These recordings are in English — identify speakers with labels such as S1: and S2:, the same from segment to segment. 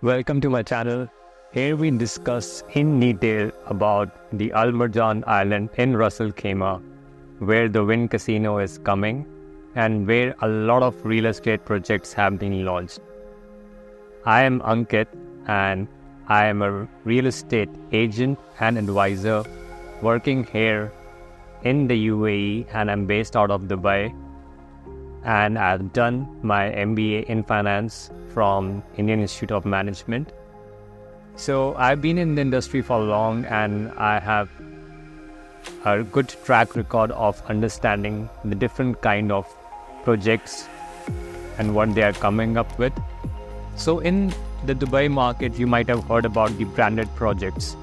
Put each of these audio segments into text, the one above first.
S1: Welcome to my channel. Here we discuss in detail about the Marjan Island in Ras Al Khaimah, where the Wynn casino is coming and where a lot of real estate projects have been launched. I am Ankit and I am a real estate agent and advisor working here in the UAE, and I'm based out of Dubai. And I've done my MBA in finance from Indian Institute of Management. So I've been in the industry for long and I have a good track record of understanding the different kind of projects and what they are coming up with. So in the Dubai market, you might have heard about the branded projects.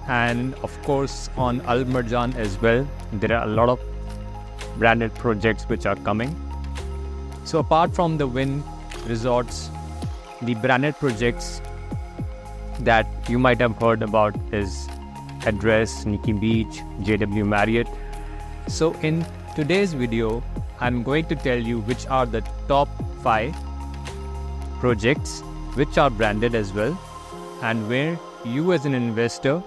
S1: And of course on Al Marjan as well, there are a lot of branded projects which are coming. So apart from the Wynn resorts, the branded projects that you might have heard about is Address, Nikki Beach, JW Marriott. So in today's video, I'm going to tell you which are the top 5 projects which are branded as well, and where you as an investor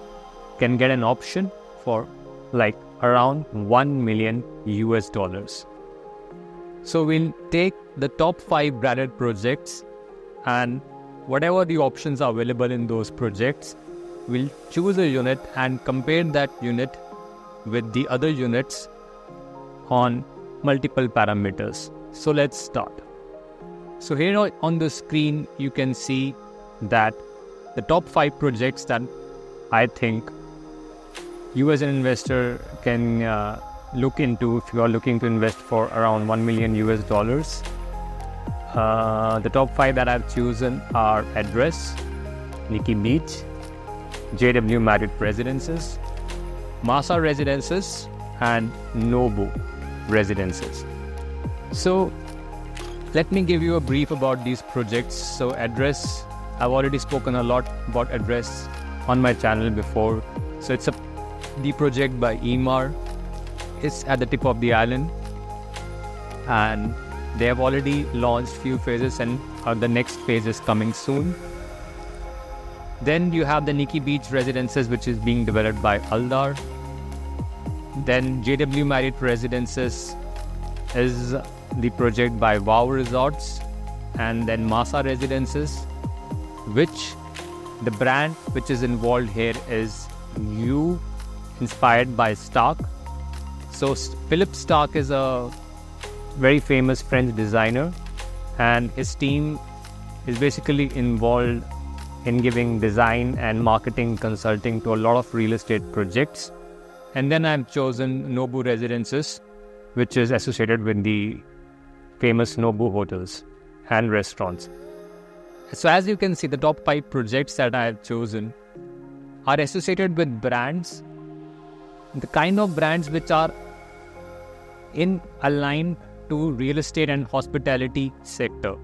S1: can get an option for like around $1 million. So we'll take the top 5 branded projects and whatever the options are available in those projects, we'll choose a unit and compare that unit with the other units on multiple parameters. So let's start. So here on the screen, you can see that the top 5 projects that I think you as an investor can look into if you are looking to invest for around $1 million. The top 5 that I've chosen are Address, Nikki Beach, JW Marriott Residences, Masa Residences, and Nobu Residences. So let me give you a brief about these projects. So Address, I've already spoken a lot about Address on my channel before. So it's the project by Emaar. It's at the tip of the island and they have already launched few phases and the next phase is coming soon. Then you have the Nikki Beach Residences, which is being developed by Aldar. Then JW Marriott Residences is the project by Wow Resorts, and then Masa Residences, which the brand which is involved here is You, inspired by Stark. So Philip Stark is a very famous French designer, and his team is basically involved in giving design and marketing consulting to a lot of real estate projects. And then I've chosen Nobu Residences, which is associated with the famous Nobu hotels and restaurants. So as you can see, the top 5 projects that I have chosen are associated with brands, the kind of brands which are in aligned to real estate and hospitality sector.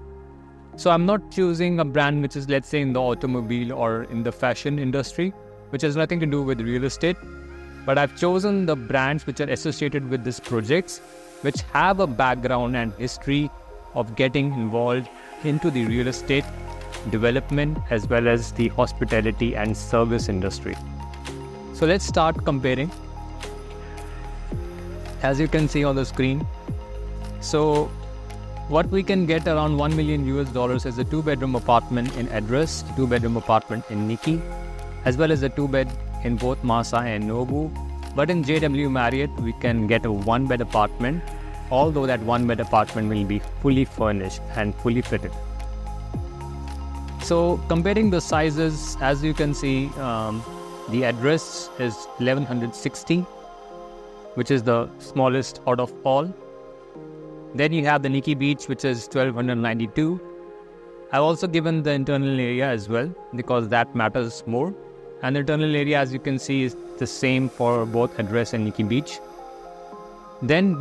S1: So I'm not choosing a brand which is, let's say, in the automobile or in the fashion industry, which has nothing to do with real estate, but I've chosen the brands which are associated with these projects, which have a background and history of getting involved into the real estate development as well as the hospitality and service industry. So let's start comparing. As you can see on the screen, so what we can get around $1 million is a 2-bedroom apartment in Address, 2-bedroom apartment in Nikki, as well as a 2-bed in both Masa and Nobu. But in JW Marriott, we can get a 1-bed apartment, although that 1-bed apartment will be fully furnished and fully fitted. So comparing the sizes, as you can see, the Address is 1160, which is the smallest out of all. Then you have the Nikki Beach, which is 1292. I've also given the internal area as well because that matters more. And the internal area, as you can see, is the same for both Address and Nikki Beach. Then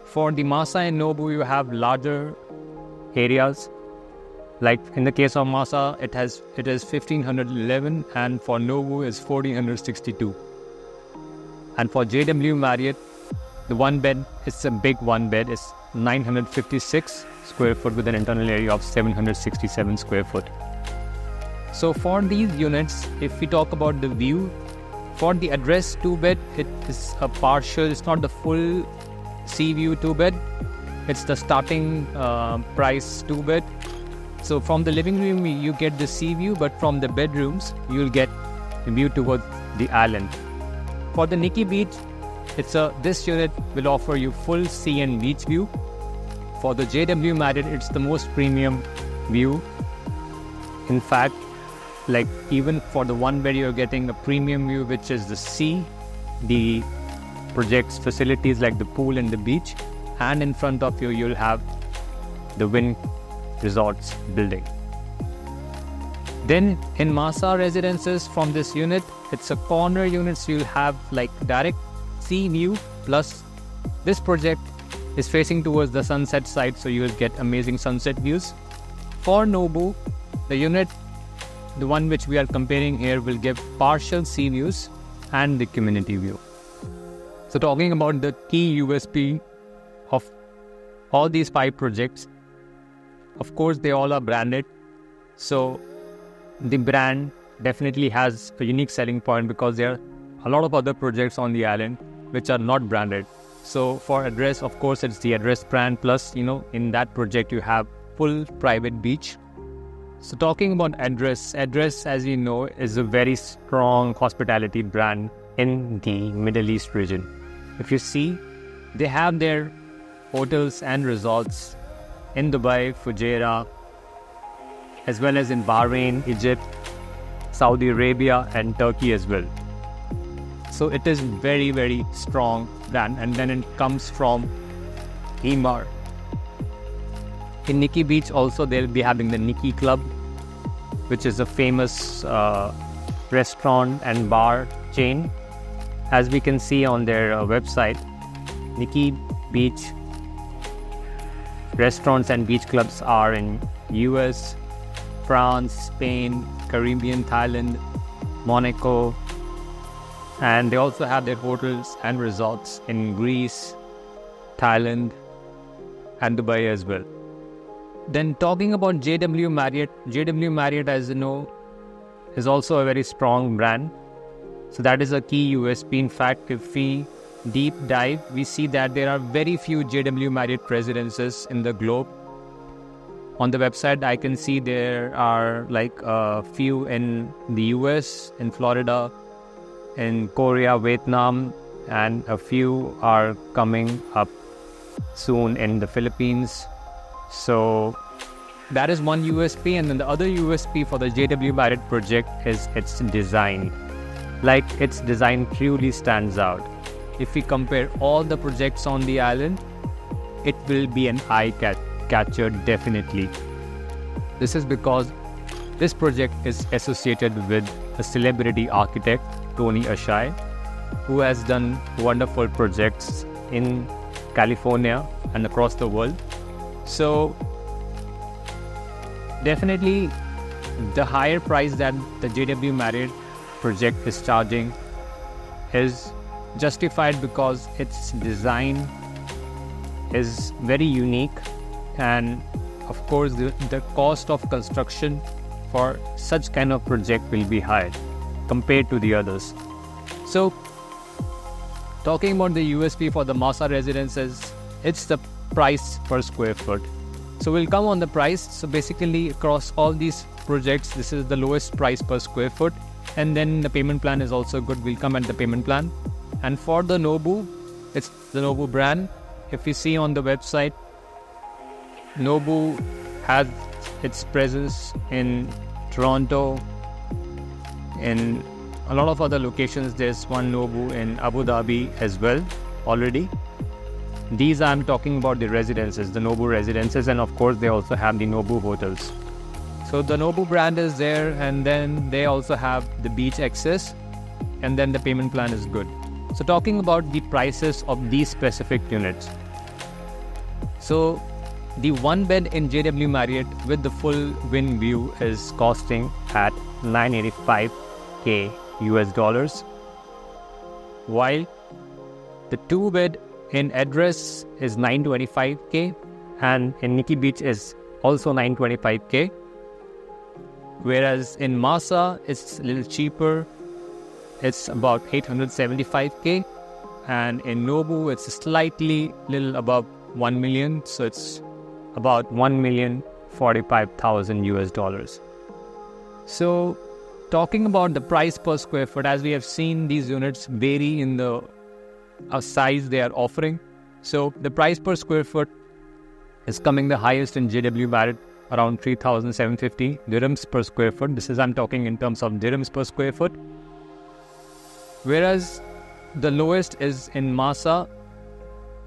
S1: for the Masa and Nobu, you have larger areas. Like in the case of Masa, it is 1511, and for Nobu is 1462. And for JW Marriott, the 1-bed, it's a big 1-bed, it's 956 square foot with an internal area of 767 square foot. So for these units, if we talk about the view, for the address 2-bed, it is a partial, it's not the full sea view 2-bed, it's the starting price 2-bed. So from the living room, you get the sea view, but from the bedrooms, you'll get the view towards the island. For the Nikki Beach, this unit will offer you full sea and beach view. For the JW Marriott, it's the most premium view. In fact, like even for the 1-bed, you're getting a premium view, which is the sea, the project's facilities like the pool and the beach, and in front of you, you'll have the Wynn Resorts building. Then in Masa residences, from this unit, it's a corner unit, so you'll have like direct sea view, plus this project is facing towards the sunset side, so you will get amazing sunset views. For Nobu, the unit, the one which we are comparing here, will give partial sea views and the community view. So talking about the key USP of all these 5 projects, of course they all are branded. So the brand definitely has a unique selling point, because there are a lot of other projects on the island which are not branded. So for address, of course, it's the address brand, plus, in that project you have full private beach. So talking about address, as you know, is a very strong hospitality brand in the Middle East region. If you see, they have their hotels and resorts in Dubai, Fujairah, as well as in Bahrain, Egypt, Saudi Arabia, and Turkey as well. So it is very, very strong brand. And then it comes from Emaar. In Nikki Beach also, they'll be having the Nikki Club, which is a famous restaurant and bar chain. As we can see on their website, Nikki Beach restaurants and beach clubs are in US, France, Spain, Caribbean, Thailand, Monaco, and they also have their hotels and resorts in Greece, Thailand, and Dubai as well. Then talking about JW Marriott, as you know, is also a very strong brand. So that is a key USP. In fact, if we deep dive, we see that there are very few JW Marriott residences in the globe. On the website, I can see there are like a few in the US, in Florida, in Korea, Vietnam, and a few are coming up soon in the Philippines. So that is one USP. And then the other USP for the JW Marriott project is its design. Like, its design truly stands out. If we compare all the projects on the island, it will be an eye catcher definitely. This is because this project is associated with a celebrity architect, Tony Ashai, who has done wonderful projects in California and across the world. So definitely the higher price that the JW Marriott project is charging is justified, because its design is very unique, and of course the cost of construction for such kind of project will be high compared to the others. So talking about the USP for the Masa residences, it's the price per square foot. So we'll come on the price. So basically across all these projects, this is the lowest price per square foot, and then the payment plan is also good. We'll come at the payment plan. And for the Nobu, it's the Nobu brand. If you see on the website, Nobu has its presence in Toronto, in a lot of other locations. There's one Nobu in Abu Dhabi as well already. These I'm talking about the residences, the Nobu residences, and of course they also have the Nobu hotels. So the Nobu brand is there, and then they also have the beach access, and then the payment plan is good. So talking about the prices of these specific units. So the 1-bed in JW Marriott with the full Wynn view is costing at $985K US dollars, while the 2-bed in address is $925K, and in Nikki Beach is also $925K. Whereas in Masa, it's a little cheaper. It's about 875k. And in Nobu, it's slightly little above 1 million. So it's about 1,045,000 US dollars. So talking about the price per square foot, as we have seen, these units vary in the size they are offering. So the price per square foot is coming the highest in JW Marriott, around 3,750 dirhams per square foot. I'm talking in terms of dirhams per square foot. Whereas the lowest is in Masa,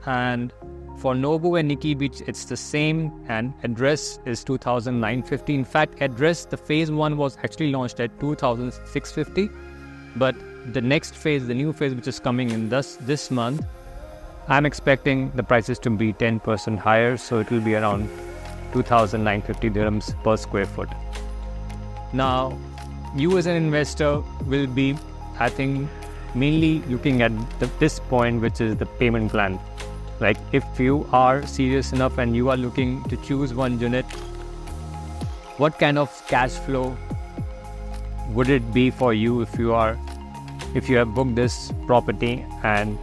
S1: and for Nobu and Nikki Beach, it's the same, and address is 2,950. In fact, address, the phase 1 was actually launched at 2,650, but the next phase, the new phase which is coming in this month, I'm expecting the prices to be 10% higher, so it will be around 2,950 dirhams per square foot. Now, you as an investor will be, I think, mainly looking at this point, which is the payment plan. Like, if you are serious enough and you are looking to choose one unit, what kind of cash flow would it be for you if you have booked this property and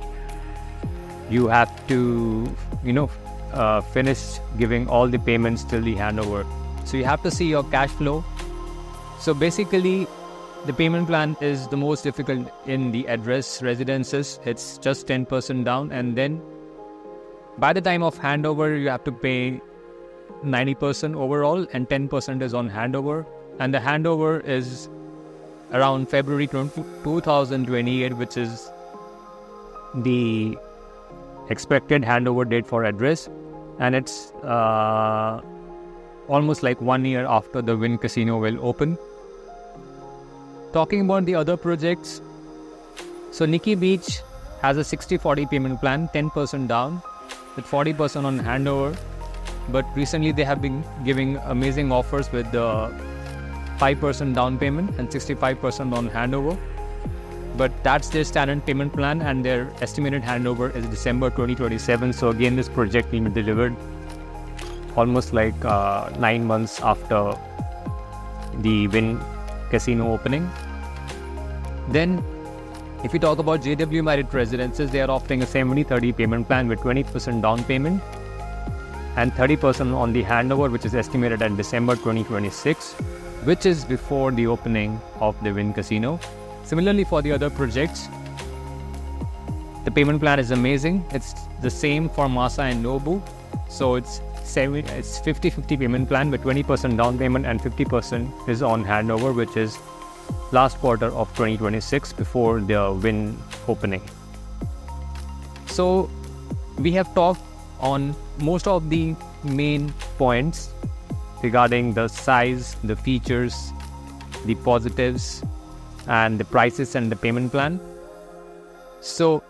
S1: you have to, finish giving all the payments till the handover. So you have to see your cash flow. So basically, the payment plan is the most difficult in the address residences. It's just 10% down, and then by the time of handover, you have to pay 90% overall, and 10% is on handover. And the handover is around February 2028, which is the expected handover date for address. And it's almost like 1 year after the Wynn Casino will open. Talking about the other projects, so Nikki Beach has a 60-40 payment plan, 10% down, with 40% on handover. But recently they have been giving amazing offers with the 5% down payment and 65% on handover. But that's their standard payment plan, and their estimated handover is December 2027. So again, this project will be delivered almost like 9 months after the Wynn Casino opening. Then, if we talk about JW Marriott Residences, they are offering a 70-30 payment plan with 20% down payment and 30% on the handover, which is estimated at December 2026, which is before the opening of the Wynn Casino. Similarly, for the other projects, the payment plan is amazing. It's the same for Masa and Nobu. So it's 50-50 payment plan with 20% down payment and 50% is on handover, which is last quarter of 2026 before the Wynn opening. So we have talked on most of the main points regarding the size, the features, the positives, and the prices and the payment plan. So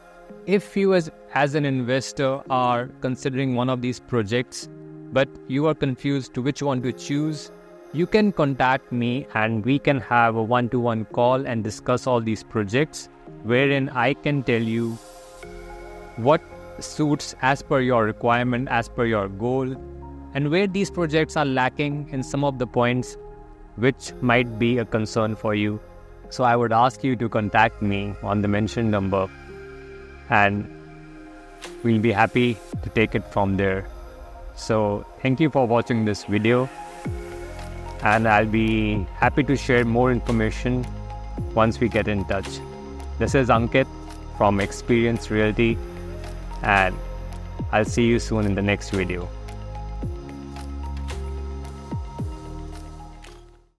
S1: if you as an investor are considering one of these projects, but you are confused to which one to choose, you can contact me and we can have a one-to-one call and discuss all these projects, wherein I can tell you what suits as per your requirement, as per your goal, and where these projects are lacking in some of the points which might be a concern for you. So I would ask you to contact me on the mentioned number, and we'll be happy to take it from there. So thank you for watching this video, and I'll be happy to share more information once we get in touch. This is Ankit from Experience Realty, and I'll see you soon in the next video.